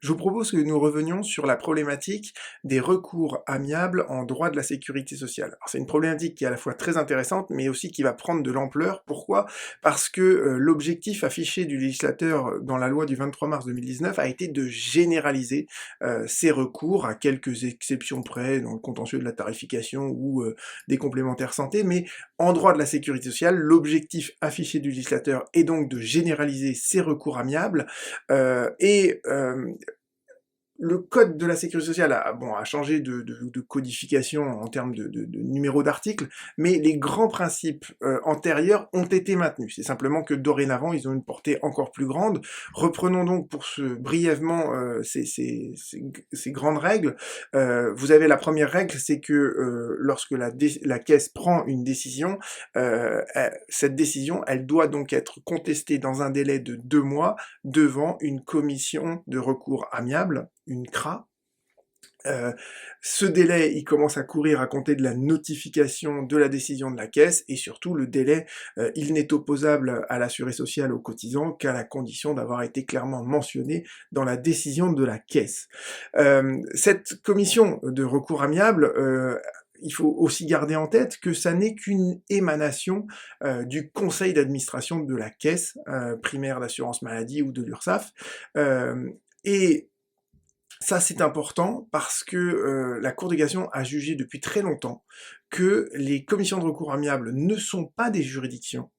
Je vous propose que nous revenions sur la problématique des recours amiables en droit de la sécurité sociale. Alors c'est une problématique qui est à la fois très intéressante, mais aussi qui va prendre de l'ampleur. Pourquoi? Parce que l'objectif affiché du législateur dans la loi du 23 mars 2019 a été de généraliser ces recours, à quelques exceptions près, dans le contentieux de la tarification ou des complémentaires santé, mais en droit de la sécurité sociale, l'objectif affiché du législateur est donc de généraliser ces recours amiables, et le code de la sécurité sociale a changé de codification en termes de numéro d'articles, mais les grands principes antérieurs ont été maintenus. C'est simplement que dorénavant, ils ont une portée encore plus grande. Reprenons donc pour brièvement ces grandes règles. Vous avez la première règle, c'est que lorsque la caisse prend une décision, cette décision, elle doit donc être contestée dans un délai de 2 mois devant une commission de recours amiable, une CRA. Ce délai, il commence à courir à compter de la notification de la décision de la caisse, et surtout le délai, il n'est opposable à l'assuré social aux cotisants qu'à la condition d'avoir été clairement mentionné dans la décision de la caisse. Cette commission de recours amiable, il faut aussi garder en tête que ça n'est qu'une émanation du conseil d'administration de la caisse primaire d'assurance maladie ou de l'URSSAF, et ça, c'est important parce que la Cour de cassation a jugé depuis très longtemps que les commissions de recours amiables ne sont pas des juridictions.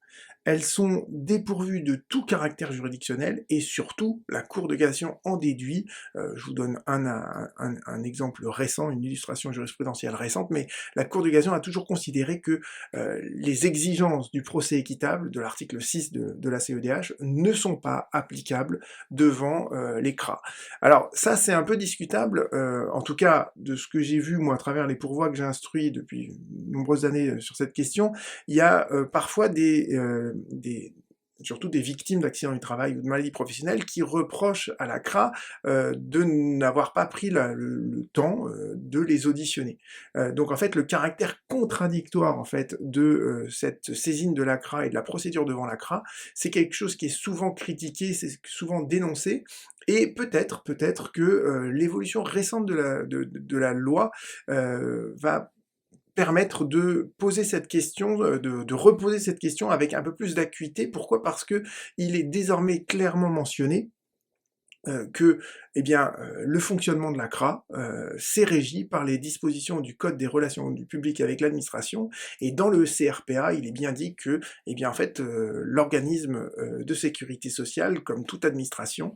Elles sont dépourvues de tout caractère juridictionnel, et surtout, la Cour de cassation en déduit, je vous donne un exemple récent, une illustration jurisprudentielle récente, mais la Cour de cassation a toujours considéré que les exigences du procès équitable, de l'article 6 de la CEDH, ne sont pas applicables devant les CRA. Alors ça, c'est un peu discutable, en tout cas, de ce que j'ai vu, moi, à travers les pourvois que j'ai instruits depuis de nombreuses années sur cette question. Il y a parfois surtout des victimes d'accidents du travail ou de maladies professionnelles qui reprochent à la CRA de n'avoir pas pris le temps de les auditionner. Donc en fait, le caractère contradictoire en fait de cette saisine de la CRA et de la procédure devant la CRA, c'est quelque chose qui est souvent critiqué, c'est souvent dénoncé, et peut-être que l'évolution récente de la loi va permettre de poser cette question, de reposer cette question avec un peu plus d'acuité. Pourquoi? Parce que il est désormais clairement mentionné que, eh bien, le fonctionnement de la CRA, c'est régi par les dispositions du Code des relations du public avec l'administration, et dans le CRPA, il est bien dit que, eh bien, en fait, l'organisme de sécurité sociale, comme toute administration,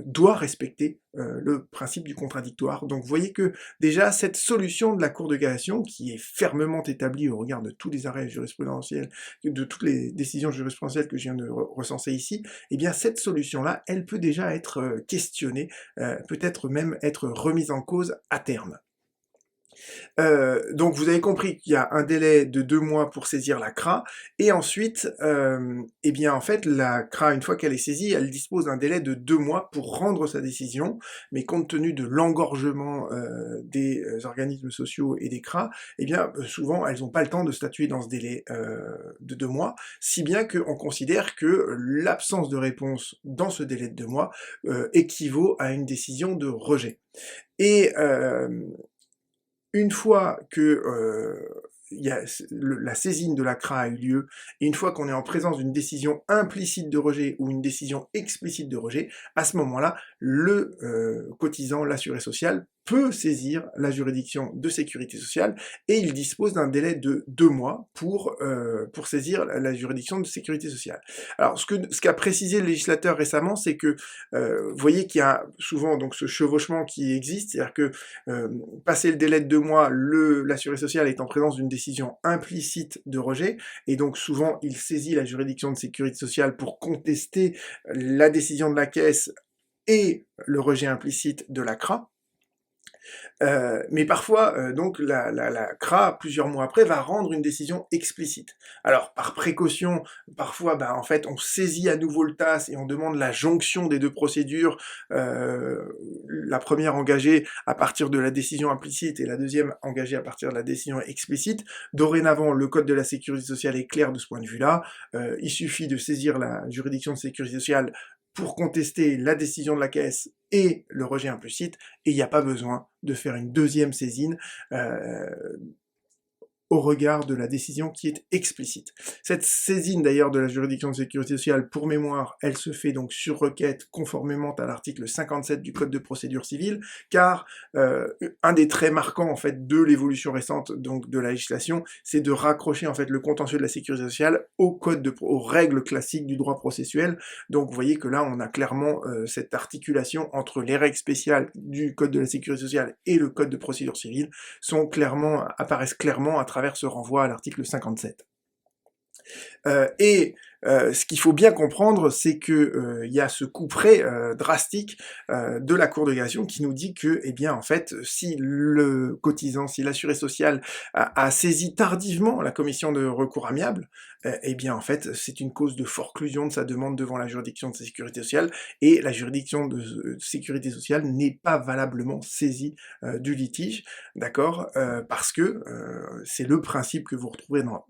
doit respecter le principe du contradictoire. Donc vous voyez que déjà, cette solution de la Cour de cassation, qui est fermement établie au regard de tous les arrêts jurisprudentiels, de toutes les décisions jurisprudentielles que je viens de recenser ici, eh bien cette solution-là, elle peut déjà être questionnée, peut-être même être remise en cause à terme. Donc vous avez compris qu'il y a un délai de 2 mois pour saisir la CRA, et ensuite, eh bien, en fait, la CRA, une fois qu'elle est saisie, elle dispose d'un délai de 2 mois pour rendre sa décision, mais compte tenu de l'engorgement des organismes sociaux et des CRA, eh bien, souvent, elles n'ont pas le temps de statuer dans ce délai de 2 mois, si bien qu'on considère que l'absence de réponse dans ce délai de 2 mois équivaut à une décision de rejet. Et une fois que la saisine de la CRA a eu lieu, et une fois qu'on est en présence d'une décision implicite de rejet ou une décision explicite de rejet, à ce moment-là, le cotisant, l'assuré social, peut saisir la juridiction de sécurité sociale, et il dispose d'un délai de 2 mois pour saisir la juridiction de sécurité sociale. Alors, ce qu'a précisé le législateur récemment, c'est que, vous voyez qu'il y a souvent donc ce chevauchement qui existe, c'est-à-dire que passé le délai de 2 mois, l'assuré social est en présence d'une décision implicite de rejet, et donc souvent il saisit la juridiction de sécurité sociale pour contester la décision de la caisse et le rejet implicite de la CRA. Mais parfois, donc la CRA, plusieurs mois après, va rendre une décision explicite. Alors, par précaution, parfois, en fait, on saisit à nouveau le TAS et on demande la jonction des deux procédures, la première engagée à partir de la décision implicite et la deuxième engagée à partir de la décision explicite. Dorénavant, le Code de la sécurité sociale est clair de ce point de vue-là. Il suffit de saisir la juridiction de sécurité sociale pour contester la décision de la caisse et le rejet implicite, et il n'y a pas besoin de faire une deuxième saisine au regard de la décision qui est explicite. Cette saisine d'ailleurs de la juridiction de sécurité sociale, pour mémoire, elle se fait donc sur requête conformément à l'article 57 du Code de procédure civile, car un des traits marquants en fait de l'évolution récente donc de la législation, c'est de raccrocher en fait le contentieux de la sécurité sociale aux règles classiques du droit processuel. Donc vous voyez que là on a clairement cette articulation entre les règles spéciales du Code de la sécurité sociale et le Code de procédure civile apparaissent clairement à travers ce renvoi à l'article 57. Ce qu'il faut bien comprendre, c'est que il y a ce couperet drastique de la Cour de cassation qui nous dit que, eh bien, en fait, si le cotisant, si l'assuré social a saisi tardivement la commission de recours amiable, eh bien, en fait, c'est une cause de forclusion de sa demande devant la juridiction de sécurité sociale, et la juridiction de sécurité sociale n'est pas valablement saisie du litige, d'accord, parce que c'est le principe que vous retrouvez dans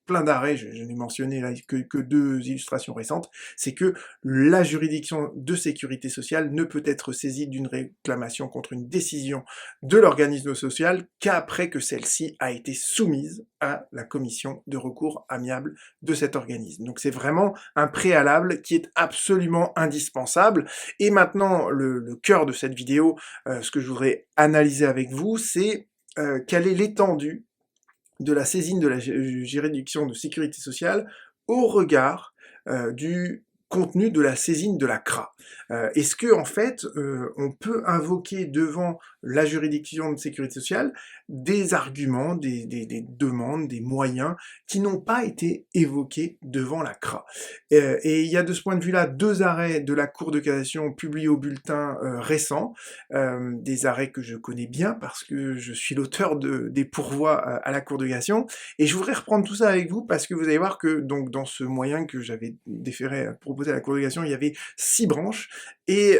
plein d'arrêts, je n'ai mentionné là que deux illustrations récentes, c'est que la juridiction de sécurité sociale ne peut être saisie d'une réclamation contre une décision de l'organisme social qu'après que celle-ci a été soumise à la commission de recours amiable de cet organisme. Donc c'est vraiment un préalable qui est absolument indispensable. Et maintenant, le cœur de cette vidéo, ce que je voudrais analyser avec vous, c'est quelle est l'étendue de la saisine de la juridiction de sécurité sociale au regard du contenu de la saisine de la CRA. Est-ce que en fait on peut invoquer devant la juridiction de sécurité sociale des arguments, des demandes, des moyens qui n'ont pas été évoqués devant la CRA. Et il y a de ce point de vue-là deux arrêts de la Cour de cassation publiés au bulletin récent, des arrêts que je connais bien parce que je suis l'auteur des pourvois à la Cour de cassation, et je voudrais reprendre tout ça avec vous parce que vous allez voir que donc dans ce moyen que j'avais proposé à la Cour de cassation, il y avait 6 branches, et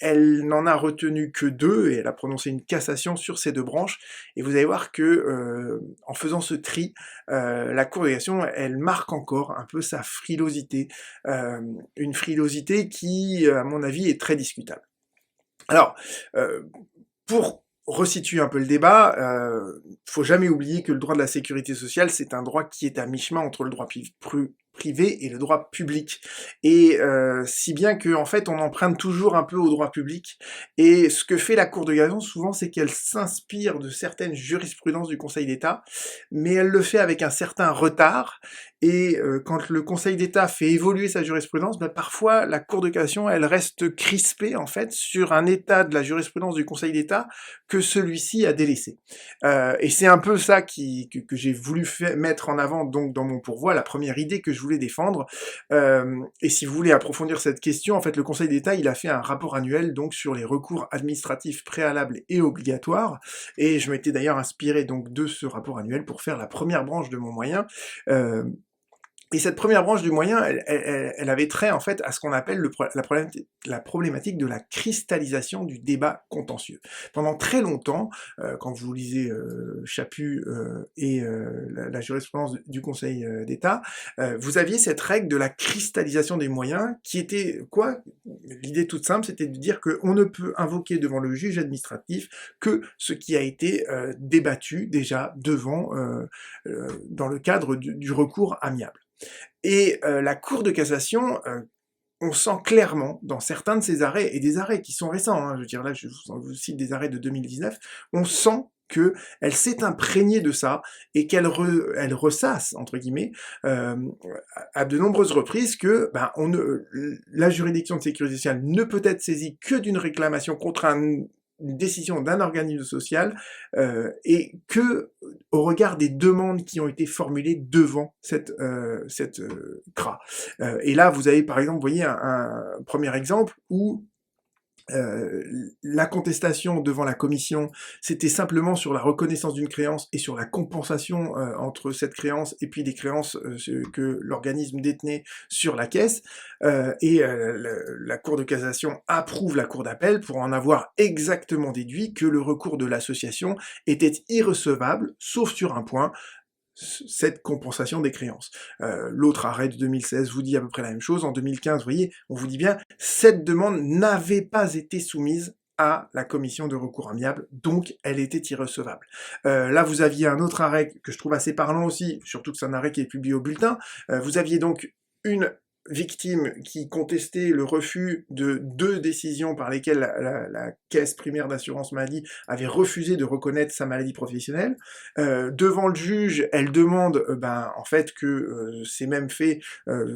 elle n'en a retenu que 2, et elle a prononcé une cassation sur ces 2 branches, et vous allez voir que en faisant ce tri, la Cour de cassation, elle marque encore un peu sa frilosité, une frilosité qui, à mon avis, est très discutable. Alors, pour resituer un peu le débat, faut jamais oublier que le droit de la sécurité sociale, c'est un droit qui est à mi-chemin entre le droit privé et le droit public. Et si bien que en fait on emprunte toujours un peu au droit public, et ce que fait la Cour de cassation souvent, c'est qu'elle s'inspire de certaines jurisprudences du Conseil d'État, mais elle le fait avec un certain retard, et quand le Conseil d'État fait évoluer sa jurisprudence, ben, parfois la Cour de cassation, elle reste crispée en fait sur un état de la jurisprudence du Conseil d'État que celui-ci a délaissé. Et c'est un peu ça que j'ai voulu mettre en avant donc dans mon pourvoi, la première idée que je voulais défendre. Et si vous voulez approfondir cette question, en fait, le Conseil d'État, il a fait un rapport annuel donc sur les recours administratifs préalables et obligatoires, et je m'étais d'ailleurs inspiré donc de ce rapport annuel pour faire la première branche de mon moyen. Et cette première branche du moyen, elle avait trait en fait à ce qu'on appelle la problématique de la cristallisation du débat contentieux. Pendant très longtemps, quand vous lisez Chaput et la jurisprudence du Conseil d'État, vous aviez cette règle de la cristallisation des moyens qui était quoi? L'idée toute simple, c'était de dire qu'on ne peut invoquer devant le juge administratif que ce qui a été débattu déjà devant, dans le cadre du recours amiable. Et la Cour de cassation, on sent clairement dans certains de ces arrêts, et des arrêts qui sont récents, hein, je veux dire là je vous cite des arrêts de 2019, on sent qu'elle s'est imprégnée de ça, et elle ressasse, entre guillemets, à de nombreuses reprises que la juridiction de sécurité sociale ne peut être saisie que d'une réclamation contre une décision d'un organisme social, et que au regard des demandes qui ont été formulées devant cette CRA. Et là, vous avez par exemple, vous voyez un premier exemple où la contestation devant la commission, c'était simplement sur la reconnaissance d'une créance et sur la compensation entre cette créance et puis les créances que l'organisme détenait sur la caisse, la Cour de cassation approuve la Cour d'appel pour en avoir exactement déduit que le recours de l'association était irrecevable, sauf sur un point, cette compensation des créances. L'autre arrêt de 2016 vous dit à peu près la même chose. En 2015, vous voyez, on vous dit bien, cette demande n'avait pas été soumise à la commission de recours amiable, donc elle était irrecevable. Là, vous aviez un autre arrêt que je trouve assez parlant aussi, surtout que c'est un arrêt qui est publié au bulletin. Vous aviez donc une victime qui contestait le refus de 2 décisions par lesquelles la caisse primaire d'assurance maladie avait refusé de reconnaître sa maladie professionnelle. Devant le juge, elle demande en fait que ces mêmes faits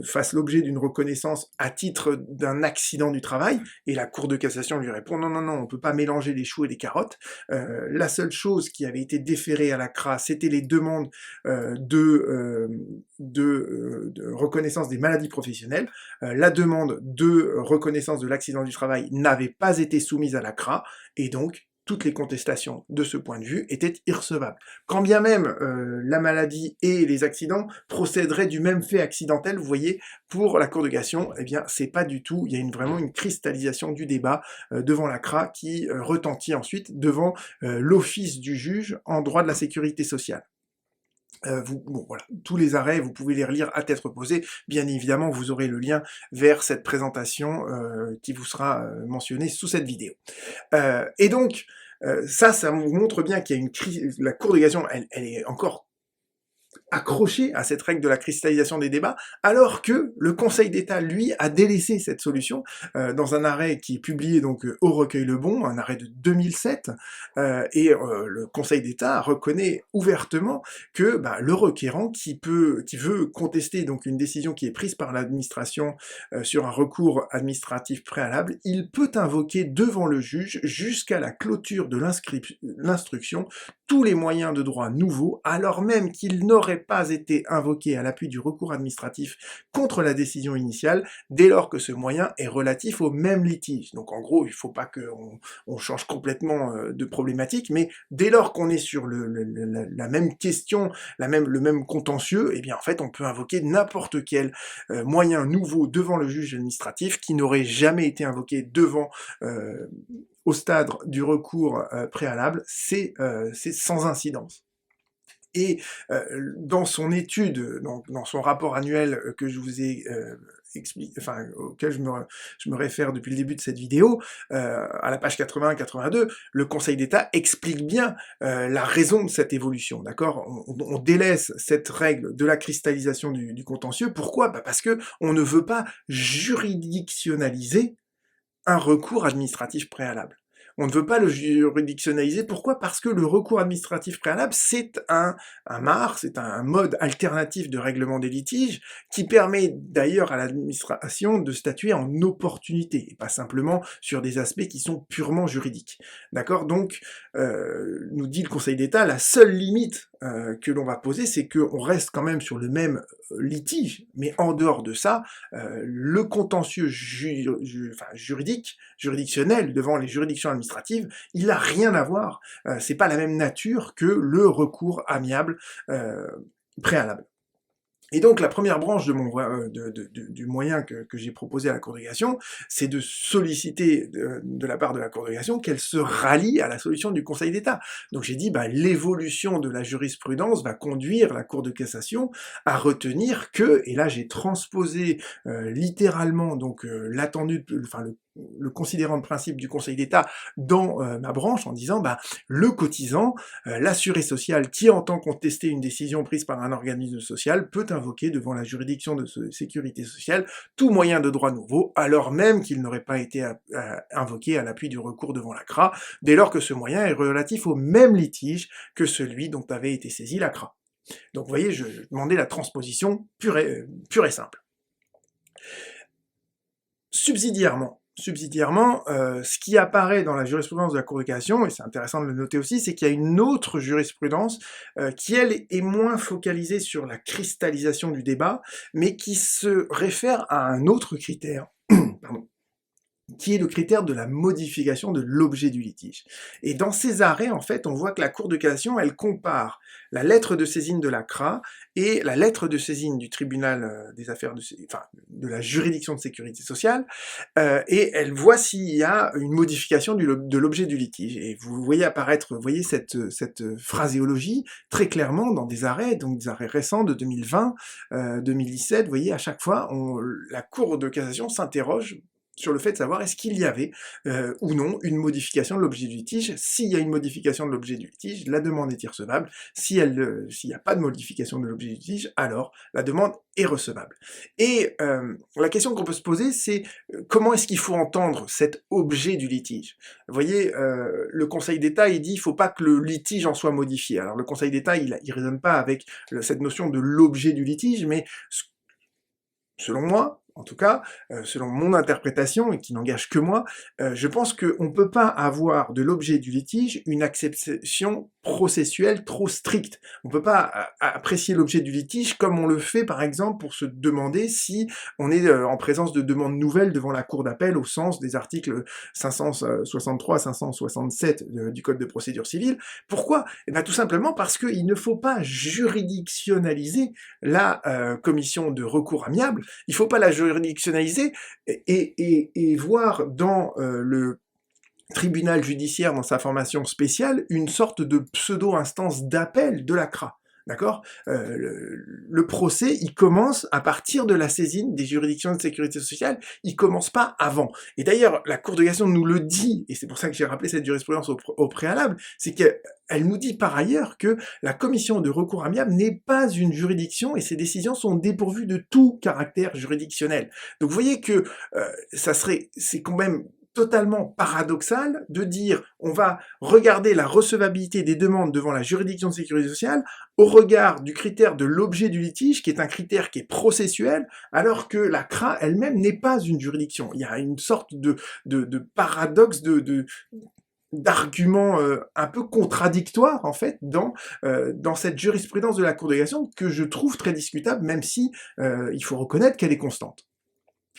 fassent l'objet d'une reconnaissance à titre d'un accident du travail, et la Cour de cassation lui répond non, non, non, on peut pas mélanger les choux et les carottes. La seule chose qui avait été déférée à la CRA, c'était les demandes de reconnaissance des maladies professionnelles. La demande de reconnaissance de l'accident du travail n'avait pas été soumise à la CRA, et donc toutes les contestations de ce point de vue étaient irrecevables. Quand bien même la maladie et les accidents procéderaient du même fait accidentel, vous voyez, pour la Cour de cassation, eh bien c'est pas du tout, il y a vraiment une cristallisation du débat devant la CRA qui retentit ensuite devant l'office du juge en droit de la sécurité sociale. Voilà, tous les arrêts, vous pouvez les relire à tête reposée. Bien évidemment, vous aurez le lien vers cette présentation qui vous sera mentionnée sous cette vidéo. Et donc, ça vous montre bien qu'il y a une crise. La Cour de cassation, elle est encore accroché à cette règle de la cristallisation des débats, alors que le Conseil d'État, lui, a délaissé cette solution dans un arrêt qui est publié donc au Recueil-le-Bon, un arrêt de 2007, le Conseil d'État reconnaît ouvertement que le requérant qui veut contester donc une décision qui est prise par l'administration sur un recours administratif préalable, il peut invoquer devant le juge jusqu'à la clôture de l'instruction tous les moyens de droit nouveaux, alors même qu'ils n'auraient pas été invoqués à l'appui du recours administratif contre la décision initiale, dès lors que ce moyen est relatif au même litige. Donc en gros, il ne faut pas qu'on change complètement de problématique, mais dès lors qu'on est sur la même question, le même contentieux, eh bien en fait on peut invoquer n'importe quel moyen nouveau devant le juge administratif qui n'aurait jamais été invoqué devant au stade du recours préalable, c'est sans incidence. Et dans son étude, dans son rapport annuel que je vous ai auquel je me réfère depuis le début de cette vidéo, à la page 80-82, le Conseil d'État explique bien la raison de cette évolution, d'accord ? On délaisse cette règle de la cristallisation du contentieux. Pourquoi ? Parce que on ne veut pas juridictionnaliser un recours administratif préalable. On ne veut pas le juridictionnaliser. Pourquoi ? Parce que le recours administratif préalable, c'est un MAR, c'est un mode alternatif de règlement des litiges, qui permet d'ailleurs à l'administration de statuer en opportunité, et pas simplement sur des aspects qui sont purement juridiques. D'accord ? Donc, nous dit le Conseil d'État, la seule limite que l'on va poser, c'est qu'on reste quand même sur le même litige, mais en dehors de ça, le contentieux juridictionnel devant les juridictions administratives, il n'a rien à voir, c'est pas la même nature que le recours amiable préalable. Et donc la première branche du moyen que j'ai proposé à la Cour de cassation, c'est de solliciter de la part de la Cour de cassation qu'elle se rallie à la solution du Conseil d'État. Donc j'ai dit, l'évolution de la jurisprudence va conduire la Cour de cassation à retenir que, et là j'ai transposé littéralement donc l'attendu, le considérant de principe du Conseil d'État dans ma branche en disant le cotisant, l'assuré social qui entend contester une décision prise par un organisme social peut invoquer devant la juridiction de sécurité sociale tout moyen de droit nouveau, alors même qu'il n'aurait pas été invoqué à l'appui du recours devant la CRA, dès lors que ce moyen est relatif au même litige que celui dont avait été saisie la CRA. Donc vous voyez, je demandais la transposition pure et simple. Subsidiairement, ce qui apparaît dans la jurisprudence de la Cour de cassation, et c'est intéressant de le noter aussi, c'est qu'il y a une autre jurisprudence qui, elle, est moins focalisée sur la cristallisation du débat, mais qui se réfère à un autre critère, pardon, qui est le critère de la modification de l'objet du litige. Et dans ces arrêts, en fait, on voit que la Cour de cassation, elle compare la lettre de saisine de la CRA et la lettre de saisine du tribunal des affaires de la juridiction de sécurité sociale, et elle voit s'il y a une modification de l'objet du litige. Et vous voyez apparaître, vous voyez cette phraséologie très clairement dans des arrêts, donc des arrêts récents de 2020, 2017, vous voyez, à chaque fois, la Cour de cassation s'interroge sur le fait de savoir est-ce qu'il y avait ou non une modification de l'objet du litige. S'il y a une modification de l'objet du litige, la demande est irrecevable. S'il n'y a pas de modification de l'objet du litige, alors la demande est recevable. Et la question qu'on peut se poser, c'est comment est-ce qu'il faut entendre cet objet du litige? Vous voyez, le Conseil d'État, il dit il ne faut pas que le litige en soit modifié. Alors le Conseil d'État, il raisonne pas avec cette notion de l'objet du litige, mais selon moi, en tout cas, selon mon interprétation, et qui n'engage que moi, je pense qu'on ne peut pas avoir de l'objet du litige une acception processuelle trop stricte. On ne peut pas apprécier l'objet du litige comme on le fait, par exemple, pour se demander si on est en présence de demandes nouvelles devant la Cour d'appel au sens des articles 563, 567 du Code de procédure civile. Pourquoi? Eh bien, tout simplement parce qu'il ne faut pas juridictionnaliser la commission de recours amiable. Il ne faut pas la juridictionnaliser et voir dans le tribunal judiciaire, dans sa formation spéciale, une sorte de pseudo-instance d'appel de la CRA. D'accord? Le procès, il commence à partir de la saisine des juridictions de sécurité sociale, il commence pas avant. Et d'ailleurs, la Cour de cassation nous le dit, et c'est pour ça que j'ai rappelé cette jurisprudence au préalable, c'est qu'elle nous dit par ailleurs que la commission de recours amiable n'est pas une juridiction et ses décisions sont dépourvues de tout caractère juridictionnel. Donc vous voyez que c'est quand même totalement paradoxal de dire on va regarder la recevabilité des demandes devant la juridiction de sécurité sociale au regard du critère de l'objet du litige, qui est un critère qui est processuel, alors que la CRA elle-même n'est pas une juridiction. Il y a une sorte de paradoxe, d'arguments un peu contradictoires en fait dans cette jurisprudence de la Cour de cassation que je trouve très discutable, même si il faut reconnaître qu'elle est constante.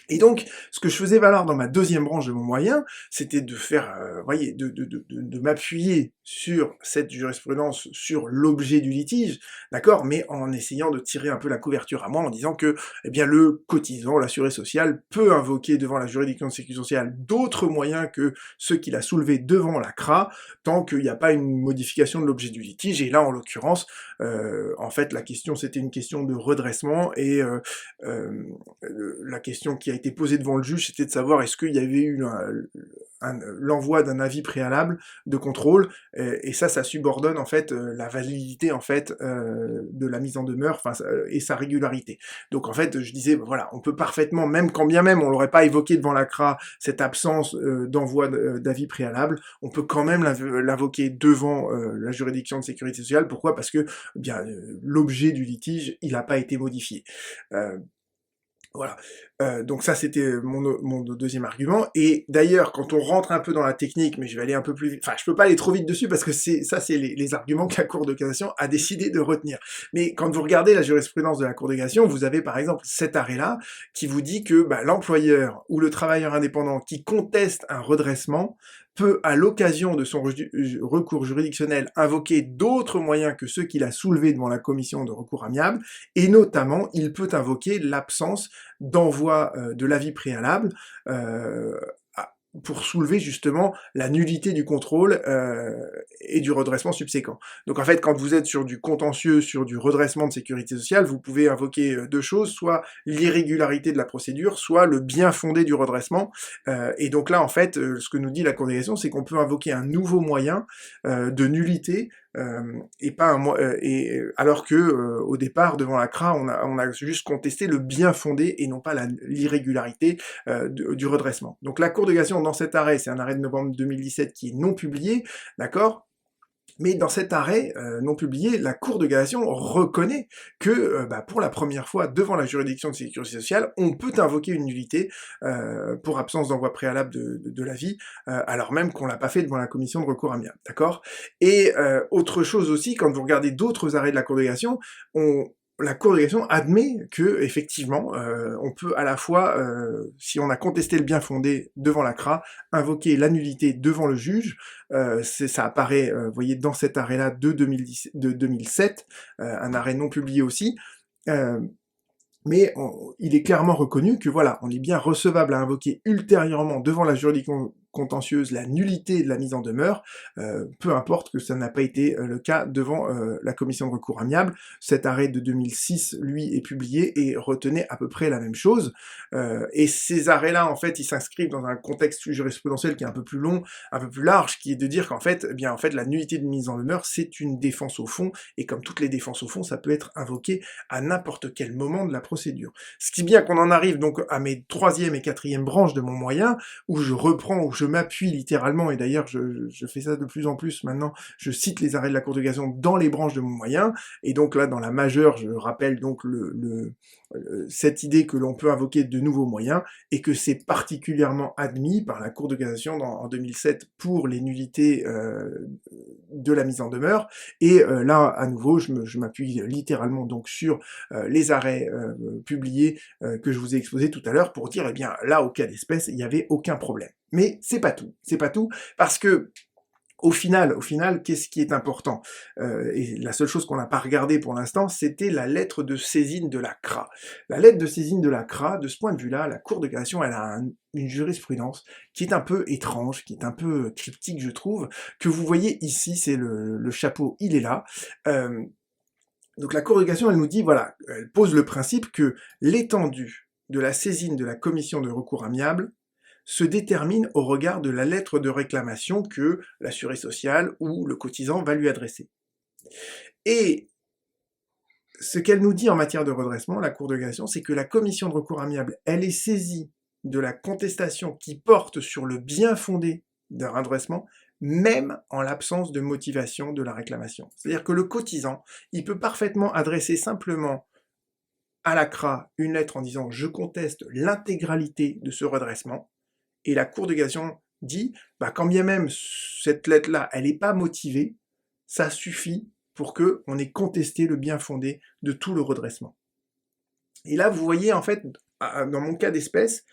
Et donc, ce que je faisais valoir dans ma deuxième branche de mon moyen, c'était de faire, voyez, de m'appuyer sur cette jurisprudence, sur l'objet du litige, d'accord, mais en essayant de tirer un peu la couverture à moi, en disant que, eh bien, le cotisant, l'assuré social, peut invoquer devant la juridiction de sécurité sociale d'autres moyens que ceux qu'il a soulevés devant la CRA, tant qu'il n'y a pas une modification de l'objet du litige. Et là, en l'occurrence, en fait, la question, c'était une question de redressement, et la question qui a été posée devant le juge, c'était de savoir est-ce qu'il y avait eu l'envoi d'un avis préalable de contrôle, et ça subordonne en fait la validité en fait de la mise en demeure, et sa régularité. Donc en fait, je disais voilà, on peut parfaitement, même quand bien même on l'aurait pas évoqué devant la CRA, cette absence d'envoi d'avis préalable, on peut quand même l'invoquer devant la juridiction de sécurité sociale. Pourquoi? Parce que bien l'objet du litige, il n'a pas été modifié. Voilà, donc ça c'était mon deuxième argument, et d'ailleurs quand on rentre un peu dans la technique, mais je vais aller un peu plus vite, enfin je peux pas aller trop vite dessus parce que c'est les arguments que la Cour de cassation a décidé de retenir. Mais quand vous regardez la jurisprudence de la Cour de cassation, vous avez par exemple cet arrêt-là qui vous dit que l'employeur ou le travailleur indépendant qui conteste un redressement peut, à l'occasion de son recours juridictionnel, invoquer d'autres moyens que ceux qu'il a soulevés devant la commission de recours amiable, et notamment, il peut invoquer l'absence d'envoi de l'avis préalable pour soulever justement la nullité du contrôle et du redressement subséquent. Donc en fait, quand vous êtes sur du contentieux, sur du redressement de sécurité sociale, vous pouvez invoquer deux choses, soit l'irrégularité de la procédure, soit le bien fondé du redressement. Et donc là, en fait, ce que nous dit la Cour de cassation, c'est qu'on peut invoquer un nouveau moyen de nullité, et pas alors que au départ devant la CRA on a juste contesté le bien fondé et non pas l'irrégularité du redressement. Donc la Cour de cassation dans cet arrêt, c'est un arrêt de novembre 2017 qui est non publié, d'accord, mais dans cet arrêt non publié, la Cour de cassation reconnaît que pour la première fois devant la juridiction de sécurité sociale, on peut invoquer une nullité pour absence d'envoi préalable de l'avis, alors même qu'on l'a pas fait devant la commission de recours amiable, d'accord. Et autre chose aussi, quand vous regardez d'autres arrêts de la Cour de cassation, la Cour de cassation admet que effectivement, on peut à la fois, si on a contesté le bien fondé devant la CRA, invoquer la nullité devant le juge. Ça apparaît, vous voyez, dans cet arrêt-là de 2007, un arrêt non publié aussi. Euh, mais il est clairement reconnu que voilà, on est bien recevable à invoquer ultérieurement devant la juridiction contentieuse la nullité de la mise en demeure, peu importe que ça n'a pas été le cas devant la commission de recours amiable. Cet arrêt de 2006, lui, est publié et retenait à peu près la même chose. Et ces arrêts-là, en fait, ils s'inscrivent dans un contexte jurisprudentiel qui est un peu plus long, un peu plus large, qui est de dire qu'en fait, eh bien, en fait, la nullité de mise en demeure, c'est une défense au fond, et comme toutes les défenses au fond, ça peut être invoqué à n'importe quel moment de la procédure. Ce qui est bien qu'on en arrive donc à mes troisième et quatrième branches de mon moyen, où je reprends, où je m'appuie littéralement, et d'ailleurs je fais ça de plus en plus maintenant, je cite les arrêts de la Cour de cassation dans les branches de mon moyen, et donc là dans la majeure, je rappelle donc cette idée que l'on peut invoquer de nouveaux moyens, et que c'est particulièrement admis par la Cour de cassation en 2007 pour les nullités de la mise en demeure, et là à nouveau je m'appuie littéralement donc sur les arrêts publiés que je vous ai exposés tout à l'heure pour dire, eh bien, là, au cas d'espèce, il n'y avait aucun problème. Mais c'est pas tout, parce que au final, qu'est-ce qui est important et la seule chose qu'on n'a pas regardé pour l'instant, c'était la lettre de saisine de la CRA. La lettre de saisine de la CRA, de ce point de vue-là, la Cour de cassation, elle a une jurisprudence qui est un peu étrange, qui est un peu cryptique, je trouve, que vous voyez ici, c'est le chapeau, il est là. Donc la Cour de cassation, elle nous dit, voilà, elle pose le principe que l'étendue de la saisine de la commission de recours amiable se détermine au regard de la lettre de réclamation que l'assuré social ou le cotisant va lui adresser. Et ce qu'elle nous dit en matière de redressement, la Cour de cassation, c'est que la commission de recours amiable, elle est saisie de la contestation qui porte sur le bien fondé d'un redressement, même en l'absence de motivation de la réclamation. C'est-à-dire que le cotisant, il peut parfaitement adresser simplement à la CRA une lettre en disant « je conteste l'intégralité de ce redressement », et la Cour de cassation dit, bah, quand bien même cette lettre-là, elle n'est pas motivée, ça suffit pour qu'on ait contesté le bien fondé de tout le redressement. Et là, vous voyez, en fait, dans mon cas d'espèce,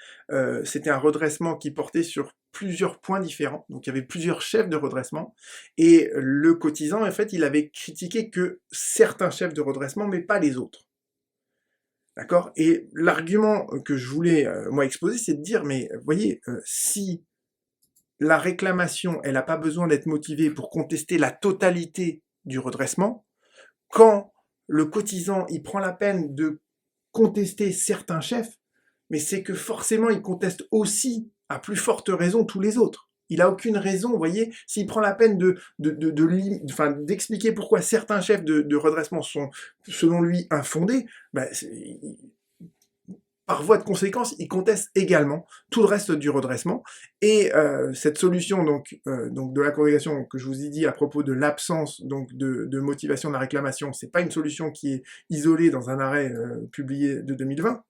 c'était un redressement qui portait sur plusieurs points différents, donc il y avait plusieurs chefs de redressement, et le cotisant, en fait, il avait critiqué que certains chefs de redressement, mais pas les autres. D'accord? Et l'argument que je voulais, moi, exposer, c'est de dire, mais voyez, si la réclamation, elle n'a pas besoin d'être motivée pour contester la totalité du redressement, quand le cotisant, il prend la peine de contester certains chefs, mais c'est que forcément, il conteste aussi, à plus forte raison, tous les autres. Il n'a aucune raison, vous voyez, s'il prend la peine d'expliquer pourquoi certains chefs de redressement sont, selon lui, infondés, ben, par voie de conséquence, il conteste également tout le reste du redressement. Et cette solution donc de la Cour de cassation que je vous ai dit à propos de l'absence donc de motivation de la réclamation, c'est pas une solution qui est isolée dans un arrêt publié de 2020.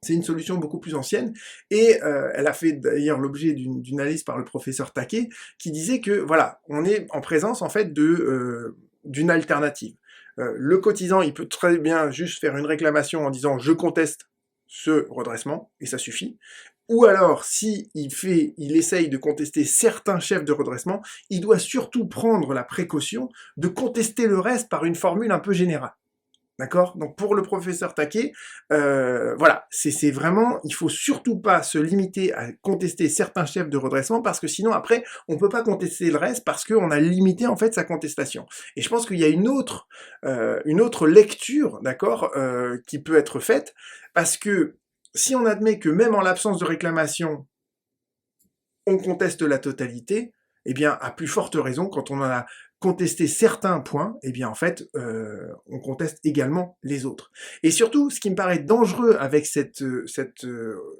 C'est une solution beaucoup plus ancienne, et elle a fait d'ailleurs l'objet d'une analyse par le professeur Taquet, qui disait que voilà, on est en présence en fait d'une alternative. Le cotisant, il peut très bien juste faire une réclamation en disant je conteste ce redressement, et ça suffit. Ou alors, si il essaye de contester certains chefs de redressement, il doit surtout prendre la précaution de contester le reste par une formule un peu générale. D'accord? Donc pour le professeur Taquet, voilà, c'est vraiment, il faut surtout pas se limiter à contester certains chefs de redressement, parce que sinon après, on peut pas contester le reste parce qu'on a limité en fait sa contestation. Et je pense qu'il y a une autre lecture, d'accord, qui peut être faite, parce que si on admet que même en l'absence de réclamation, on conteste la totalité, eh bien, à plus forte raison, quand on en a contesté certains points, eh bien, en fait, on conteste également les autres. Et surtout, ce qui me paraît dangereux avec cette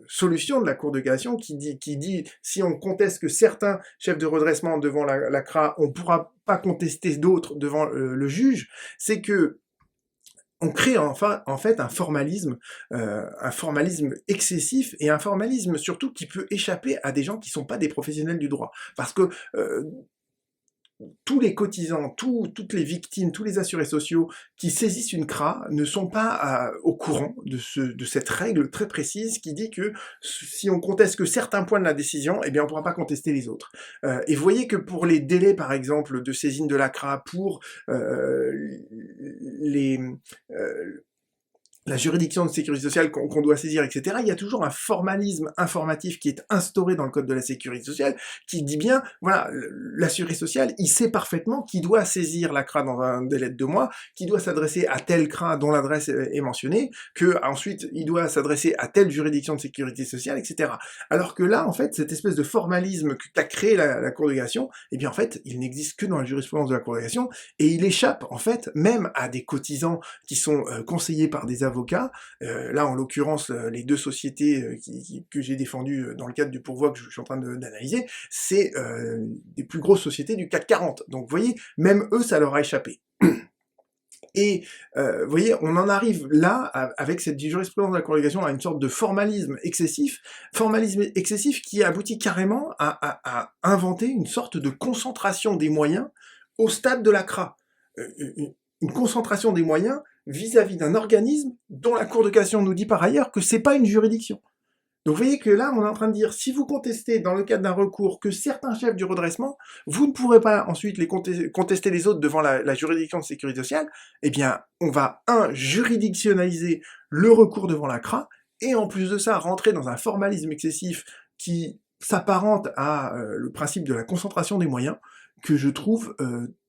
solution de la Cour de cassation, qui dit si on conteste que certains chefs de redressement devant la CRA, on ne pourra pas contester d'autres devant le juge, c'est que on crée en fait un formalisme excessif, et un formalisme surtout qui peut échapper à des gens qui sont pas des professionnels du droit. Parce que tous les cotisants, toutes les victimes, tous les assurés sociaux qui saisissent une CRA ne sont pas au courant de cette règle très précise qui dit que si on conteste que certains points de la décision, eh bien on ne pourra pas contester les autres. Et vous voyez que pour les délais, par exemple, de saisine de la CRA, pour les... la juridiction de sécurité sociale qu'on doit saisir, etc., il y a toujours un formalisme informatif qui est instauré dans le code de la sécurité sociale, qui dit bien, voilà, l'assuré social, il sait parfaitement qu'il doit saisir la CRA dans un délai de 2 mois, qu'il doit s'adresser à telle CRA dont l'adresse est mentionnée, que ensuite il doit s'adresser à telle juridiction de sécurité sociale, etc. Alors que là, en fait, cette espèce de formalisme qu'a créé la Cour de cassation, eh bien en fait, il n'existe que dans la jurisprudence de la Cour de cassation, et il échappe, en fait, même à des cotisants qui sont conseillés par des avocats, là en l'occurrence les 2 sociétés que j'ai défendues dans le cadre du pourvoi que je suis en train d'analyser, c'est des plus grosses sociétés du CAC 40. Donc vous voyez, même eux, ça leur a échappé. Et vous voyez, on en arrive là, avec cette jurisprudence de la Cour de cassation, à une sorte de formalisme excessif qui aboutit carrément à inventer une sorte de concentration des moyens au stade de la CRA. Une concentration des moyens vis-à-vis d'un organisme dont la Cour de cassation nous dit par ailleurs que c'est pas une juridiction. Donc vous voyez que là, on est en train de dire, si vous contestez dans le cadre d'un recours que certains chefs du redressement, vous ne pourrez pas ensuite les contester les autres devant la juridiction de sécurité sociale, eh bien, on va, juridictionnaliser le recours devant la CRA, et en plus de ça, rentrer dans un formalisme excessif qui s'apparente à le principe de la concentration des moyens, que je trouve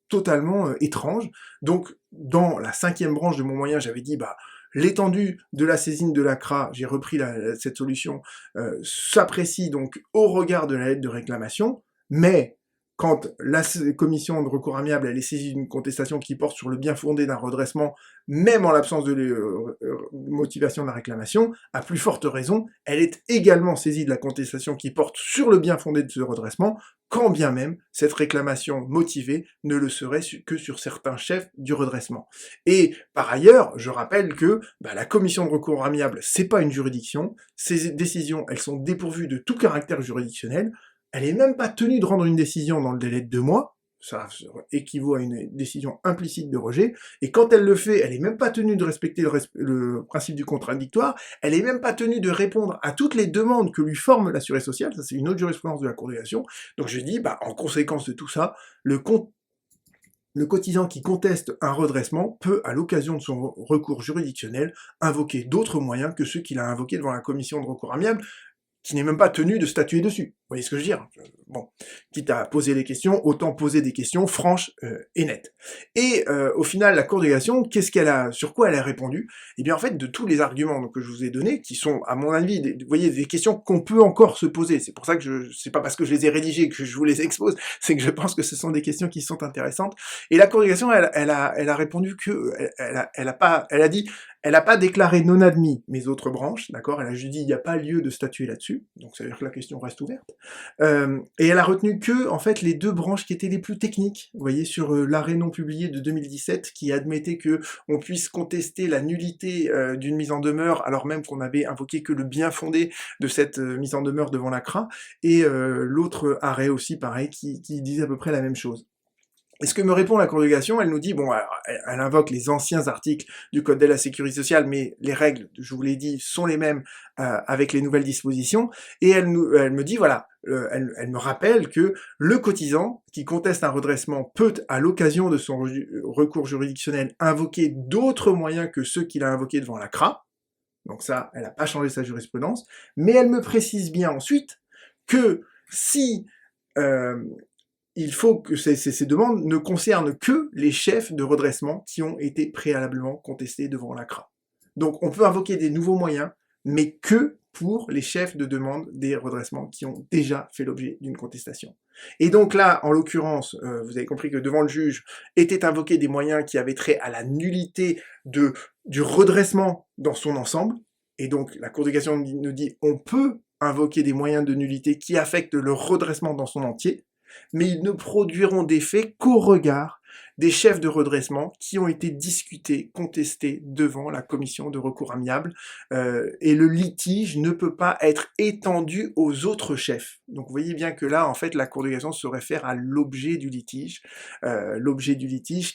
totalement étrange. Donc, dans la 5e branche de mon moyen, j'avais dit, l'étendue de la saisine de la CRA, j'ai repris cette solution, s'apprécie donc au regard de la lettre de réclamation, mais quand la commission de recours amiable elle est saisie d'une contestation qui porte sur le bien fondé d'un redressement, même en l'absence de motivation de la réclamation, à plus forte raison, elle est également saisie de la contestation qui porte sur le bien fondé de ce redressement, quand bien même cette réclamation motivée ne le serait que sur certains chefs du redressement. Et par ailleurs, je rappelle que la commission de recours amiable, c'est pas une juridiction, ces décisions, elles sont dépourvues de tout caractère juridictionnel, elle est même pas tenue de rendre une décision dans le délai de 2 mois, ça équivaut à une décision implicite de rejet, et quand elle le fait, elle est même pas tenue de respecter le principe du contradictoire, elle est même pas tenue de répondre à toutes les demandes que lui forme l'assuré social, ça c'est une autre jurisprudence de la Cour de cassation, donc je dis, en conséquence de tout ça, le cotisant qui conteste un redressement peut, à l'occasion de son recours juridictionnel, invoquer d'autres moyens que ceux qu'il a invoqués devant la commission de recours amiable, qui n'est même pas tenu de statuer dessus. Vous voyez ce que je veux dire? Bon, quitte à poser des questions, autant poser des questions franches et nettes. Et au final, la Cour de cassation, sur quoi elle a répondu? Eh bien, en fait, de tous les arguments que je vous ai donnés, qui sont, à mon avis, vous voyez, des questions qu'on peut encore se poser. C'est pour ça que c'est pas parce que je les ai rédigées que je vous les expose, c'est que je pense que ce sont des questions qui sont intéressantes. Et la Cour de cassation, elle a répondu que, elle a pas déclaré non admis mes autres branches, d'accord? Elle a juste dit, il n'y a pas lieu de statuer là-dessus, donc ça veut dire que la question reste ouverte. Et elle a retenu que, en fait, les 2 branches qui étaient les plus techniques, vous voyez, sur l'arrêt non publié de 2017, qui admettait que on puisse contester la nullité d'une mise en demeure, alors même qu'on avait invoqué que le bien fondé de cette mise en demeure devant la CRA, et l'autre arrêt aussi, pareil, qui disait à peu près la même chose. Et ce que me répond la Cour de cassation, elle nous dit, elle invoque les anciens articles du Code de la Sécurité sociale, mais les règles, je vous l'ai dit, sont les mêmes avec les nouvelles dispositions, et elle me dit, voilà, elle me rappelle que le cotisant qui conteste un redressement peut, à l'occasion de son recours juridictionnel, invoquer d'autres moyens que ceux qu'il a invoqués devant la CRA, donc ça, elle n'a pas changé sa jurisprudence, mais elle me précise bien ensuite que si il faut que ces demandes ne concernent que les chefs de redressement qui ont été préalablement contestés devant la CRA. Donc on peut invoquer des nouveaux moyens, mais que pour les chefs de demande des redressements qui ont déjà fait l'objet d'une contestation. Et donc là, en l'occurrence, vous avez compris que devant le juge étaient invoqués des moyens qui avaient trait à la nullité du redressement dans son ensemble, et donc la Cour de cassation nous dit on peut invoquer des moyens de nullité qui affectent le redressement dans son entier, mais ils ne produiront d'effet qu'au regard des chefs de redressement qui ont été discutés, contestés devant la commission de recours amiable, et le litige ne peut pas être étendu aux autres chefs. Donc vous voyez bien que là, en fait, la Cour de cassation se réfère à l'objet du litige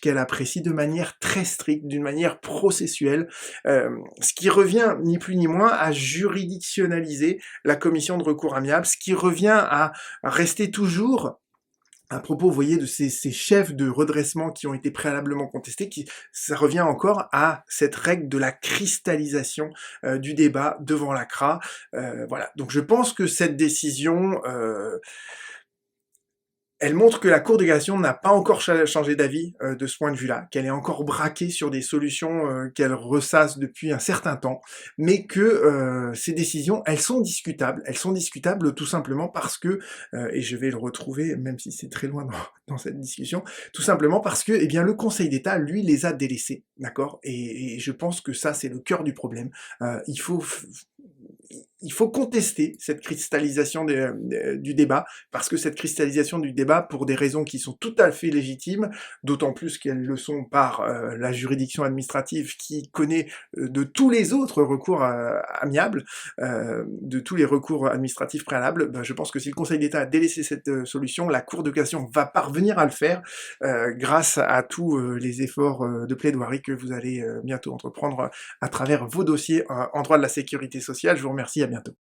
qu'elle apprécie de manière très stricte, d'une manière processuelle, ce qui revient ni plus ni moins à juridictionnaliser la commission de recours amiable, ce qui revient à rester toujours à propos, vous voyez, de ces chefs de redressement qui ont été préalablement contestés, ça revient encore à cette règle de la cristallisation du débat devant la CRA. Voilà. Donc je pense que cette décision, elle montre que la Cour de cassation n'a pas encore changé d'avis de ce point de vue-là, qu'elle est encore braquée sur des solutions qu'elle ressasse depuis un certain temps, mais que ces décisions, elles sont discutables. Elles sont discutables tout simplement parce que, et je vais le retrouver, même si c'est très loin dans cette discussion, tout simplement parce que, eh bien, le Conseil d'État, lui, les a délaissés, d'accord, et je pense que ça, c'est le cœur du problème. Il faut contester cette cristallisation du débat, parce que cette cristallisation du débat, pour des raisons qui sont tout à fait légitimes, d'autant plus qu'elles le sont par la juridiction administrative qui connaît de tous les autres recours amiables, de tous les recours administratifs préalables, ben, je pense que si le Conseil d'État a délaissé cette solution, la Cour de cassation va parvenir à le faire grâce à tous les efforts de plaidoirie que vous allez bientôt entreprendre à travers vos dossiers en droit de la sécurité sociale. Je vous remercie, à bientôt.